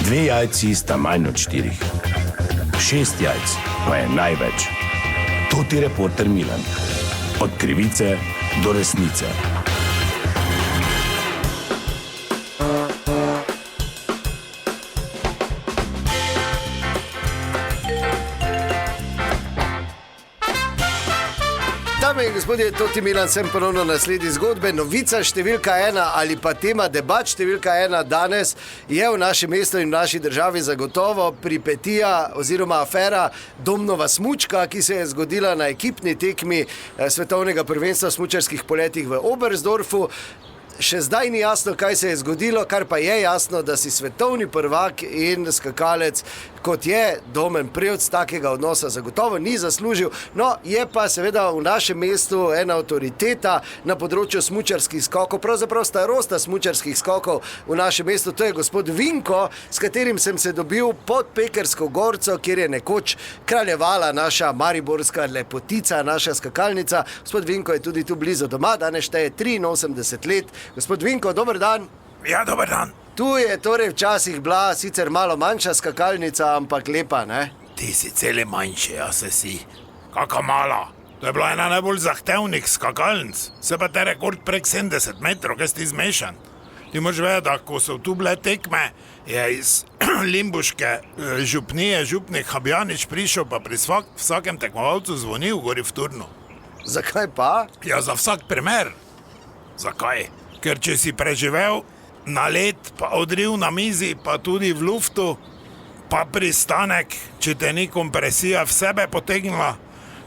2 jajci sta manj od 4. 6 jajc pa je največ. To ti reporter Milan. Od krivice do resnice. Dame in gospodje, Toti Milan, sem ponovno na sledi zgodbe. Novica številka 1 ali pa tema debat številka 1 danes je v našem mestu in v naši državi zagotovo pripetija oziroma afera Domnova smučka, ki se je zgodila na ekipni tekmi svetovnega prvenstva v smučarskih poletih v Oberstdorfu. Še zdaj ni jasno, kaj se je zgodilo, kar pa je jasno, da si svetovni prvak in skakalec, kot je Domen Prevc, takega odnosa zagotovo ni zaslužil. No, je pa seveda v našem mestu ena avtoriteta na področju smučarskih skokov, pravzaprav starosta smučarskih skokov v našem mestu, to je gospod Vinko, s katerim sem se dobil pod Pekrsko gorco, kjer je nekoč kraljevala naša mariborska lepotica, naša skakalnica. Gospod Vinko je tudi tu blizu doma, danes šteje 83 let. Gospod Vinko, dober dan. Ja, dober dan. Tu je torej včasih bila sicer malo manjša skakalnica, ampak lepa, ne? Ti si cele manjše, jaz se si. Kaka mala. To je bila ena najbolj zahtevnih skakalnic. Se pa te rekord prek 70 metrov, kaj si zmešan. Ti moraš vedeti, da ko so tu bile tekme, je iz Limbuške župnije župnik Habjanič prišel, pa pri vsakem tekmovalcu zvonil gori v Turnu. Zakaj pa? Ja, za vsak primer. Zakaj? Ker če si preživel na led, pa odriv na mizi, pa tudi v luftu, pa pristanek, če te ni kompresija v sebe potegnila,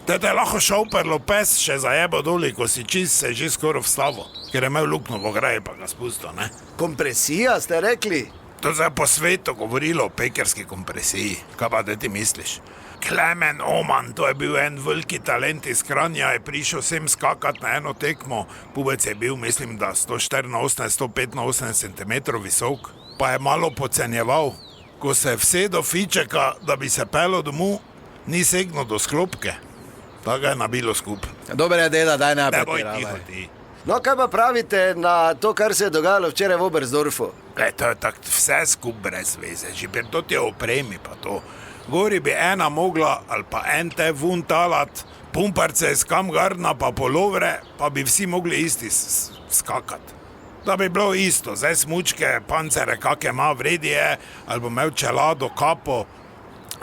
te lahko šoper Lopez še zajebo doli, ko si čist se že skoraj vstavo, ker je imel luknjo v ograji, pa ga spustil, ne? Kompresija, ste rekli? To se je po svetu govorilo o pekerski kompresiji. Kaj pa da ti misliš? Klemen Oman, to je bil en veliki talent iz Kranja, je prišel sem skakati na eno tekmo. Pubec je bil, mislim, da 184-185 cm visok, pa je malo podcenjeval. Ko se je vsedel fičeka, da bi se pelo domov, ni segnil do sklopke. Tako je nabilo skup. Dobre je, deda, daj ne Ne boj pretiravaj. tiho ti. No, kaj pa pravite na to, kar se je dogajalo včeraj v Oberstdorfu? To je tako vse skup brez veze, že pri to ti opremi pa to. Gori bi ena mogla ali pa en te vun talat, pumparce iz kamgarna pa polovre, pa bi vsi mogli isti skakati. Da bi bilo isto, zdaj smučke, pancere, kake ima vredije, ali bo imel čelado, kapo.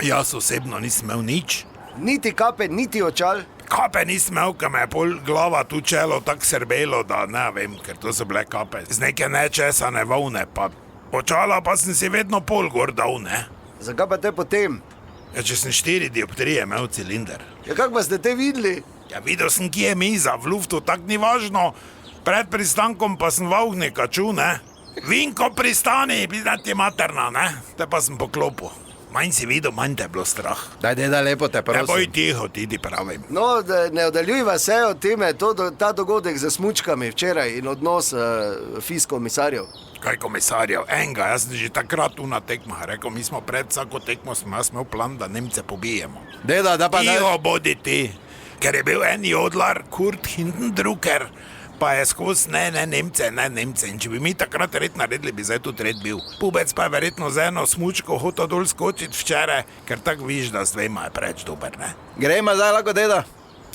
Jaz osebno nisem imel nič. Niti kape, niti očal? Kape nisem imel, ker me je pol glava tu čelo tako srbelo, da ne vem, ker to so bile kape. Z neke nečesane volne, pa očala pa sem si vedno pol gor dal, ne. Zakaj pa te potem? Ja, če sem 4 dioptrije imel cilinder. Ja, kako pa ste te videli? Ja, videl sem, kje je miza, v luftu, tak ni važno. Pred pristankom pa sem vauhnika čul, ne. Vinko, pristani, ti materna, ne. Te pa sem poklopil. Manj si videl, manj te je bilo strah. Daj, deda, lepo te prosim. Ne boj tiho, ti pravim. No, ne oddaljujiva se od teme, ta dogodek za smučkami včeraj in odnos komisarjev. Kaj komisarjev? Enega, jaz sem že takrat tu na tekmah rekel, mi smo pred vsako tekmo, jaz imel plan, da Nemce pobijemo. Deda, da pa ne... Tiho bodi ti, ker je bil en jodlar, Kurt Hindendrucker, pa je skozi ne Nemce. In če bi mi takrat red naredili, bi zdaj tudi red bil. Pubec pa je verjetno z eno smučko hotel dol skočiti včeraj, ker tako viš, da s dvema je preč dober, ne? Gremo zdaj lahko, deda?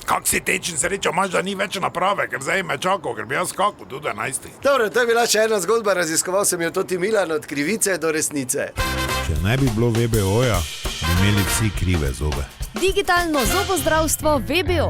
Kak si tečen srečo, imaš, da ni več naprave, ker zdaj me čakal, ker bi jaz skakal do 11. Dobro, to je bila še ena zgodba, raziskoval sem jo Toti Milan od krivice do resnice. Če ne bi bilo VBO-ja, bi imeli vsi krive zobe. Digitalno zobozdravstvo VBO.